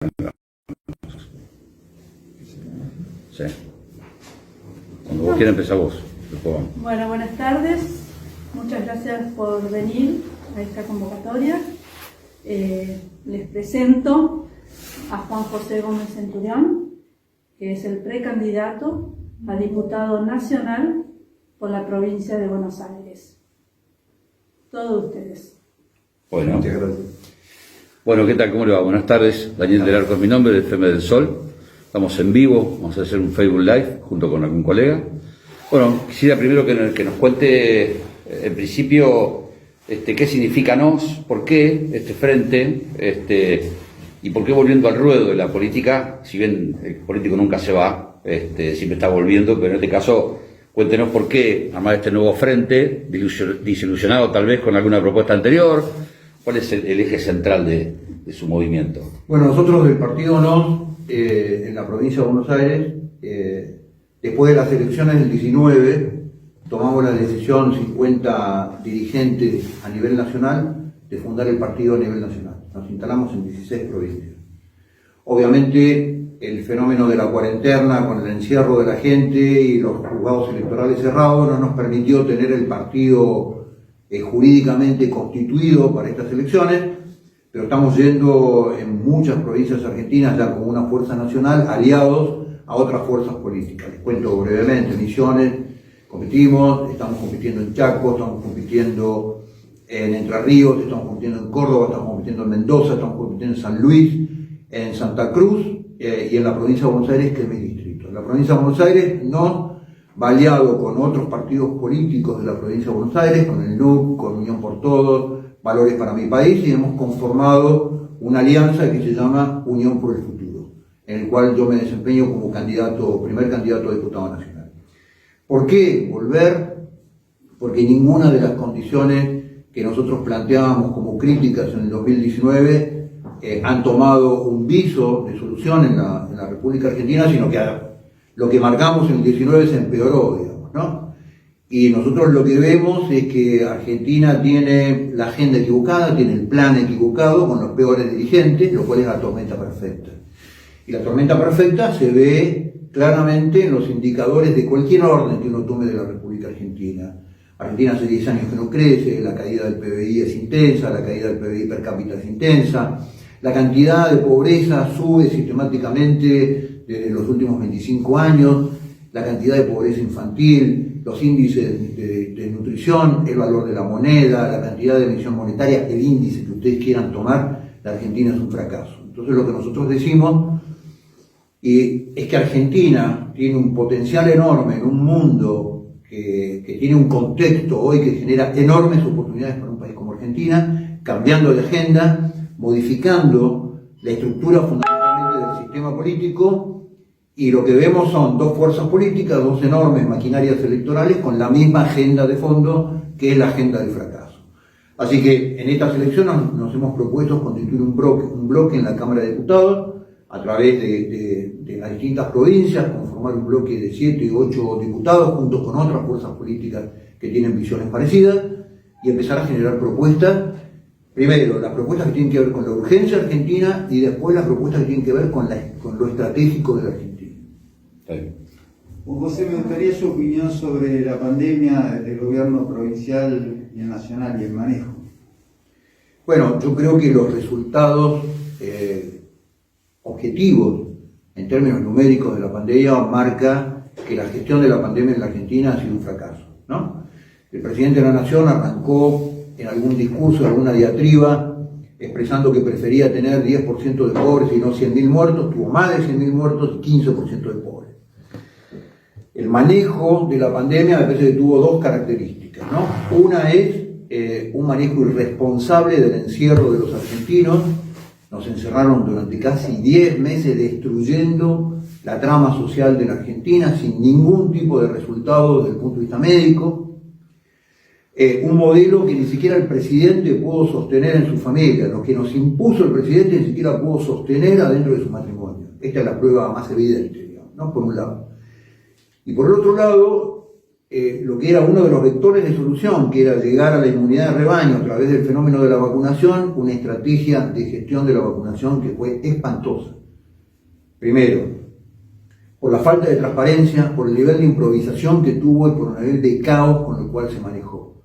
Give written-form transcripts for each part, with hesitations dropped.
Sí. Cuando vos quieras empezar vos. Bueno, buenas tardes. Muchas gracias por venir a esta convocatoria. Les presento a Juan José Gómez Centurión, que es el precandidato a diputado nacional por la provincia de Buenos Aires. Todos ustedes. Bueno, muchas gracias. Bueno, ¿qué tal? ¿Cómo le va? Buenas tardes. Daniel del Arco es mi nombre, de FM del Sol. Estamos en vivo, vamos a hacer un Facebook Live junto con algún colega. Bueno, quisiera primero que nos cuente, en principio, qué significa NOS, por qué este frente, y por qué volviendo al ruedo de la política, si bien el político nunca se va, siempre está volviendo, pero en este caso, cuéntenos por qué armar este nuevo frente, desilusionado tal vez con alguna propuesta anterior. ¿Cuál es el eje central de su movimiento? Bueno, nosotros del partido NOS, en la provincia de Buenos Aires, después de las elecciones del 19, tomamos la decisión, 50 dirigentes a nivel nacional, de fundar el partido a nivel nacional. Nos instalamos en 16 provincias. Obviamente, el fenómeno de la cuarentena, con el encierro de la gente y los juzgados electorales cerrados, no nos permitió tener el partido jurídicamente constituido para estas elecciones, pero estamos yendo en muchas provincias argentinas ya como una fuerza nacional, aliados a otras fuerzas políticas. Les cuento brevemente: Misiones, competimos, estamos compitiendo en Chaco, estamos compitiendo en Entre Ríos, estamos compitiendo en Córdoba, estamos compitiendo en Mendoza, estamos compitiendo en San Luis, en Santa Cruz y en la provincia de Buenos Aires, que es mi distrito. En la provincia de Buenos Aires nos va aliado con otros partidos políticos de la provincia de Buenos Aires, con el NUC, con Unión por Todos, Valores para mi País, y hemos conformado una alianza que se llama Unión por el Futuro, en el cual yo me desempeño como primer candidato a diputado nacional. ¿Por qué volver? Porque ninguna de las condiciones que nosotros planteábamos como críticas en el 2019 han tomado un viso de solución en la República Argentina, sino que lo que marcamos en el 19 se empeoró, digamos, ¿no? Y nosotros lo que vemos es que Argentina tiene la agenda equivocada, tiene el plan equivocado, con los peores dirigentes, lo cual es la tormenta perfecta. Y la tormenta perfecta se ve claramente en los indicadores de cualquier orden que uno tome de la República Argentina. Argentina hace 10 años que no crece, la caída del PBI es intensa, la caída del PBI per cápita es intensa, la cantidad de pobreza sube sistemáticamente desde los últimos 25 años, la cantidad de pobreza infantil, los índices de nutrición, el valor de la moneda, la cantidad de emisión monetaria, el índice que ustedes quieran tomar, la Argentina es un fracaso. Entonces lo que nosotros decimos es que Argentina tiene un potencial enorme en un mundo que tiene un contexto hoy que genera enormes oportunidades para un país como Argentina, cambiando de agenda, modificando la estructura fundamentalmente del sistema político, y lo que vemos son dos fuerzas políticas, dos enormes maquinarias electorales con la misma agenda de fondo, que es la agenda del fracaso. Así que en estas elecciones nos hemos propuesto constituir un bloque en la Cámara de Diputados, a través de las distintas provincias, conformar un bloque de 7 o 8 diputados, junto con otras fuerzas políticas que tienen visiones parecidas, y empezar a generar propuestas. Primero, las propuestas que tienen que ver con la urgencia argentina, y después las propuestas que tienen que ver con lo estratégico de la Argentina. José, me gustaría su opinión sobre la pandemia del gobierno provincial y el nacional y el manejo. Bueno, yo creo que los resultados objetivos en términos numéricos de la pandemia marca que la gestión de la pandemia en la Argentina ha sido un fracaso, ¿no? El presidente de la Nación arrancó en algún discurso, en alguna diatriba, expresando que prefería tener 10% de pobres y no 100.000 muertos, tuvo más de 100.000 muertos y 15% de pobres. El manejo de la pandemia me parece que tuvo dos características, ¿no? Una es un manejo irresponsable del encierro de los argentinos. Nos encerraron durante casi 10 meses destruyendo la trama social de la Argentina sin ningún tipo de resultado desde el punto de vista médico. Un modelo que ni siquiera el presidente pudo sostener en su familia, lo que nos impuso el presidente ni siquiera pudo sostener adentro de su matrimonio. Esta es la prueba más evidente, digamos, ¿no? Por un lado. Y por el otro lado, lo que era uno de los vectores de solución, que era llegar a la inmunidad de rebaño a través del fenómeno de la vacunación, una estrategia de gestión de la vacunación que fue espantosa. Primero, por la falta de transparencia, por el nivel de improvisación que tuvo y por el nivel de caos con el cual se manejó.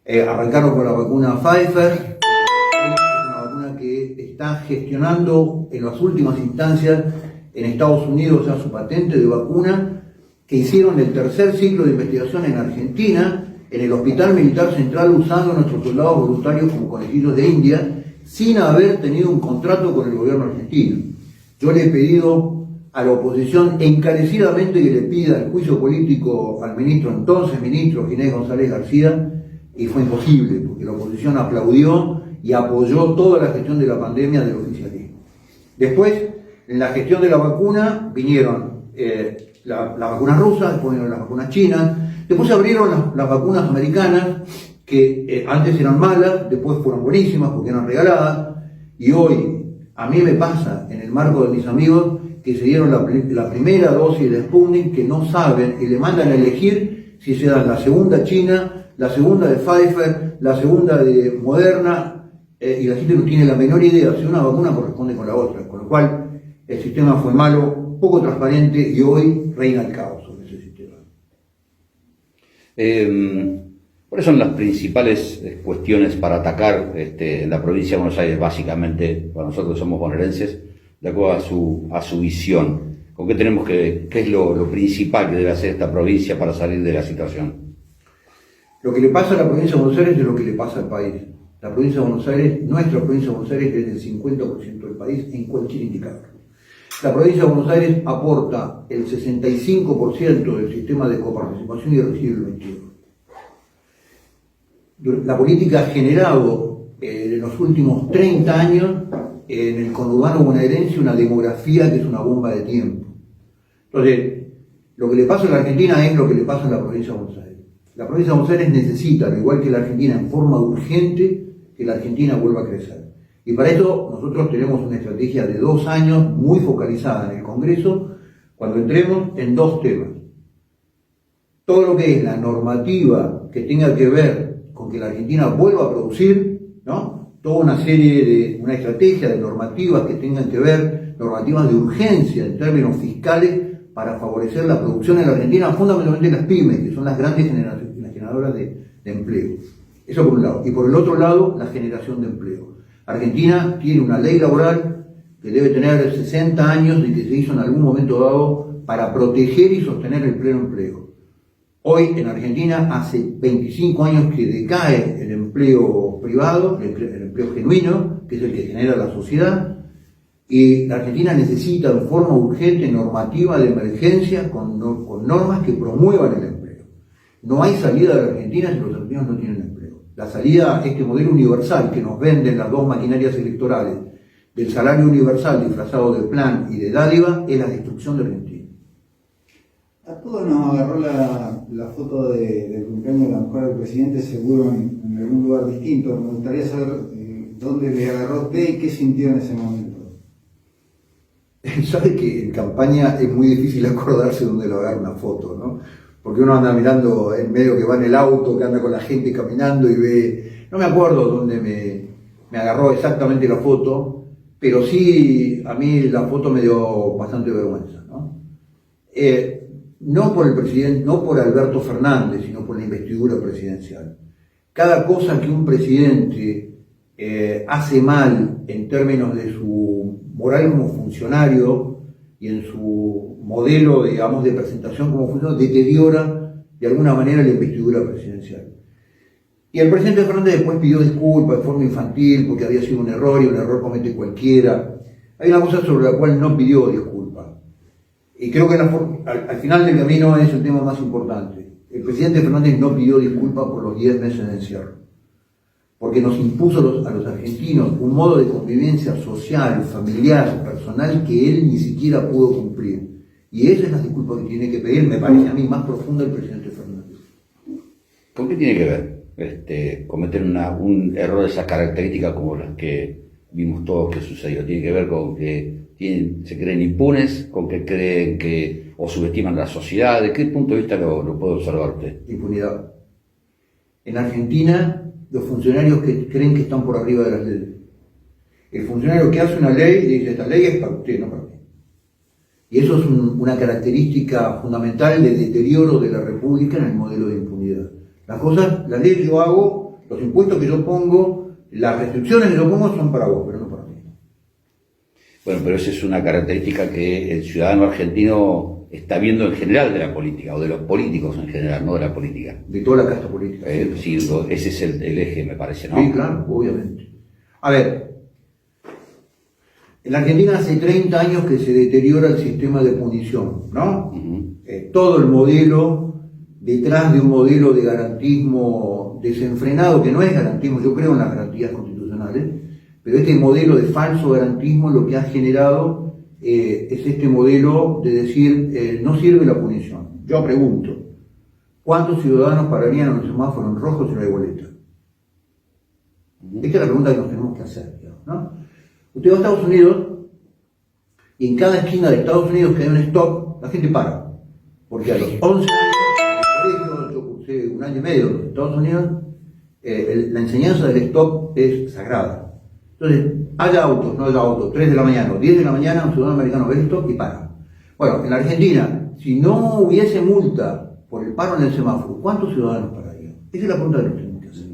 Arrancaron con la vacuna Pfizer, es una vacuna que está gestionando en las últimas instancias en Estados Unidos ya su patente de vacuna, que hicieron el tercer ciclo de investigación en Argentina, en el Hospital Militar Central, usando a nuestros soldados voluntarios como conejillos de India, sin haber tenido un contrato con el gobierno argentino. Yo le he pedido a la oposición encarecidamente que le pida el juicio político al entonces ministro Ginés González García, y fue imposible, porque la oposición aplaudió y apoyó toda la gestión de la pandemia del oficialismo. Después, en la gestión de la vacuna, vinieron las vacunas rusas, después vinieron las vacunas chinas, después se abrieron las vacunas americanas, que antes eran malas, después fueron buenísimas porque eran regaladas, y hoy a mí me pasa, en el marco de mis amigos, que se dieron la primera dosis de Sputnik, que no saben y le mandan a elegir si se dan la segunda china, la segunda de Pfizer, la segunda de Moderna, y la gente no tiene la menor idea si una vacuna corresponde con la otra, con lo cual el sistema fue malo, poco transparente, y hoy reina el caos sobre ese sistema. ¿Cuáles son las principales cuestiones para atacar en la provincia de Buenos Aires, básicamente, para nosotros que somos bonaerenses, de acuerdo a su visión? ¿Con qué tenemos qué es lo principal que debe hacer esta provincia para salir de la situación? Lo que le pasa a la provincia de Buenos Aires es lo que le pasa al país. La provincia de Buenos Aires, nuestra provincia de Buenos Aires, es del 50% del país en cualquier indicador. La provincia de Buenos Aires aporta el 65% del sistema de coparticipación y recibe el 22%. La política ha generado en los últimos 30 años en el conurbano bonaerense una demografía que es una bomba de tiempo. Entonces, lo que le pasa a la Argentina es lo que le pasa a la provincia de Buenos Aires. La provincia de Buenos Aires necesita, al igual que la Argentina, en forma urgente, que la Argentina vuelva a crecer. Y para eso nosotros tenemos una estrategia de 2 años muy focalizada en el Congreso, cuando entremos en 2 temas. Todo lo que es la normativa que tenga que ver con que la Argentina vuelva a producir, ¿no? Toda una estrategia de normativas que tengan que ver, normativas de urgencia en términos fiscales para favorecer la producción en la Argentina, fundamentalmente las pymes, que son las grandes generadoras de empleo. Eso por un lado. Y por el otro lado, la generación de empleo. Argentina tiene una ley laboral que debe tener 60 años y que se hizo en algún momento dado para proteger y sostener el pleno empleo. Hoy en Argentina hace 25 años que decae el empleo privado, el empleo genuino, que es el que genera la sociedad, y la Argentina necesita de forma urgente normativa de emergencia con normas que promuevan el empleo. No hay salida de la Argentina si los argentinos no tienen empleo. La salida a este modelo universal que nos venden las 2 maquinarias electorales del salario universal disfrazado de plan y de dádiva es la destrucción de Argentina. A todos nos agarró la foto del cumpleaños de la mujer del presidente, seguro en algún lugar distinto. Me gustaría saber dónde le agarró usted y qué sintió en ese momento. Sabe que en campaña es muy difícil acordarse dónde lo agarra una foto, ¿no? Porque uno anda mirando en medio que va en el auto, que anda con la gente caminando y ve... No me acuerdo dónde me agarró exactamente la foto, pero sí a mí la foto me dio bastante vergüenza, ¿no? No por el presidente, no por Alberto Fernández, sino por la investidura presidencial. Cada cosa que un presidente hace mal en términos de su moral como funcionario y en su modelo, digamos, de presentación como funcionario, deteriora de alguna manera la investidura presidencial. Y el presidente Fernández después pidió disculpas de forma infantil porque había sido un error y un error comete cualquiera. Hay una cosa sobre la cual no pidió disculpas. Y creo que al final del camino es el tema más importante. El presidente Fernández no pidió disculpas por los 10 meses de encierro, porque nos impuso a los argentinos un modo de convivencia social, familiar, personal que él ni siquiera pudo cumplir. Y esa es la disculpa que tiene que pedir, me parece a mí, más profunda el presidente Fernández. ¿Con qué tiene que ver cometer un error de esas características como las que vimos todos que sucedió? ¿Tiene que ver con que se creen impunes, con qué creen que, o subestiman la sociedad? ¿De qué punto de vista lo puede observar usted? Impunidad. En Argentina, los funcionarios que creen que están por arriba de las leyes. El funcionario que hace una ley dice, esta ley es para usted, no para mí. Y eso es una característica fundamental del deterioro de la República en el modelo de impunidad. Las cosas, la ley que yo hago, los impuestos que yo pongo, las restricciones que yo pongo son para vos, pero no para mí. Bueno, pero esa es una característica que el ciudadano argentino está viendo en general de la política, o de los políticos en general, no de la política. De toda la casta política. Sí, ese es el eje, me parece, ¿no? Sí, claro, obviamente. A ver, en la Argentina hace 30 años que se deteriora el sistema de punición, ¿no? Todo el modelo, detrás de un modelo de garantismo desenfrenado, que no es garantismo, yo creo en las garantías constitucionales, pero este modelo de falso garantismo lo que ha generado es este modelo de decir, no sirve la punición. Yo pregunto, ¿cuántos ciudadanos pararían en un semáforo en rojo si no hay boleta? Esta es la pregunta que nos tenemos que hacer, ¿no? Usted va a Estados Unidos y en cada esquina de Estados Unidos que hay un stop, la gente para. Porque a los 11 años, en el colegio, yo cursé 1 año y medio en Estados Unidos, la enseñanza del stop es sagrada. Entonces, haya autos, no haya autos, 3 de la mañana o 10 de la mañana, un ciudadano americano ve el stop y para. Bueno, en la Argentina, si no hubiese multa por el paro en el semáforo, ¿cuántos ciudadanos pararían? Esa es la pregunta que nos tenemos que hacer.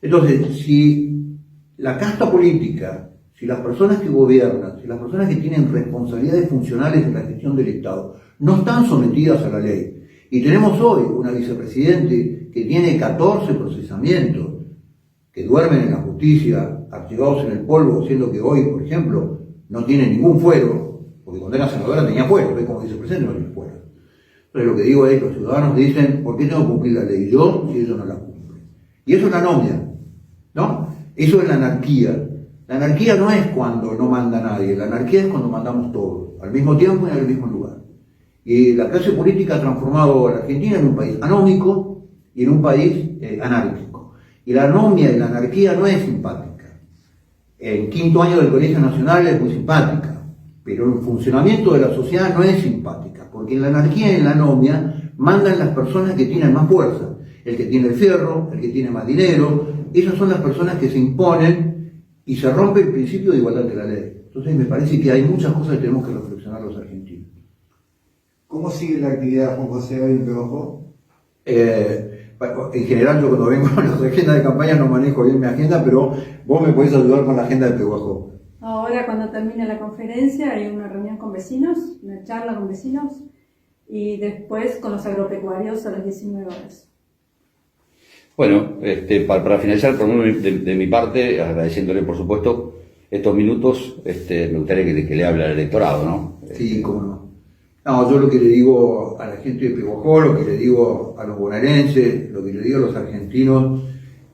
Entonces, si la casta política, si las personas que gobiernan, si las personas que tienen responsabilidades funcionales en la gestión del Estado no están sometidas a la ley, y tenemos hoy una vicepresidente que tiene 14 procesamientos, que duermen en la justicia, archivados en el polvo, siendo que hoy, por ejemplo, no tiene ningún fuero, porque cuando era senadora tenía fuero, hoy como vicepresidente no tiene fuero. Entonces lo que digo es, los ciudadanos dicen, ¿por qué tengo que cumplir la ley yo si ellos no la cumplen? Y eso es una anomia, ¿no? Eso es la anarquía. La anarquía no es cuando no manda nadie, la anarquía es cuando mandamos todos, al mismo tiempo y en el mismo lugar. Y la clase política ha transformado a la Argentina en un país anómico y en un país anárquico. Y la anomia y la anarquía no es simpática. En 5º año del Colegio Nacional es muy simpática, pero el funcionamiento de la sociedad no es simpática, porque en la anarquía y en la anomia mandan las personas que tienen más fuerza, el que tiene el fierro, el que tiene más dinero, esas son las personas que se imponen y se rompe el principio de igualdad de la ley. Entonces me parece que hay muchas cosas que tenemos que reflexionar los argentinos. ¿Cómo sigue la actividad, Juan José, hoy en Pehuajó? En general yo cuando vengo a las agendas de campaña no manejo bien mi agenda, pero vos me podés ayudar con la agenda de Pehuajó. Ahora cuando termine la conferencia hay una reunión con vecinos, una charla con vecinos y después con los agropecuarios a las 19 horas. Bueno, para finalizar, por lo menos de mi parte, agradeciéndole por supuesto estos minutos, me gustaría que le hable al electorado, ¿no? Sí, cómo no. No, yo lo que le digo a la gente de Pehuajó, lo que le digo a los bonaerenses, lo que le digo a los argentinos,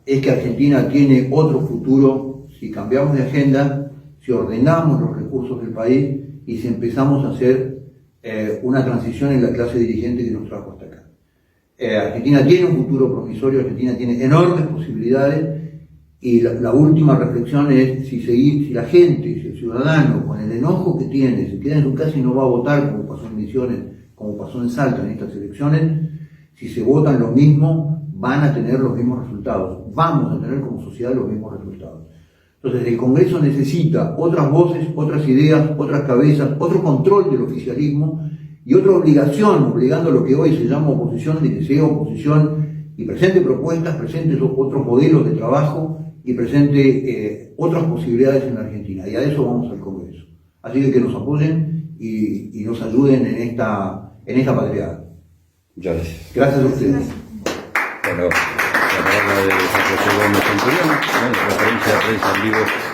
es que Argentina tiene otro futuro si cambiamos de agenda, si ordenamos los recursos del país y si empezamos a hacer una transición en la clase dirigente que nos trajo hasta acá. Argentina tiene un futuro promisorio, Argentina tiene enormes posibilidades y la última reflexión es si la gente, si el ciudadano con el enojo que tiene se queda en su casa y no va a votar como pasó en Misiones, como pasó en Salta en estas elecciones, si se votan lo mismo van a tener los mismos resultados, vamos a tener como sociedad los mismos resultados. Entonces el Congreso necesita otras voces, otras ideas, otras cabezas, otro control del oficialismo y otra obligación, obligando a lo que hoy se llama oposición, de que sea oposición y presente propuestas, presente otros modelos de trabajo y presente otras posibilidades en la Argentina. Y a eso vamos al Congreso. Así que nos apoyen y nos ayuden en esta patriada. Muchas gracias. Gracias a ustedes. Bueno, la palabra de Juan José Gómez Centurión, referencia de prensa en vivo.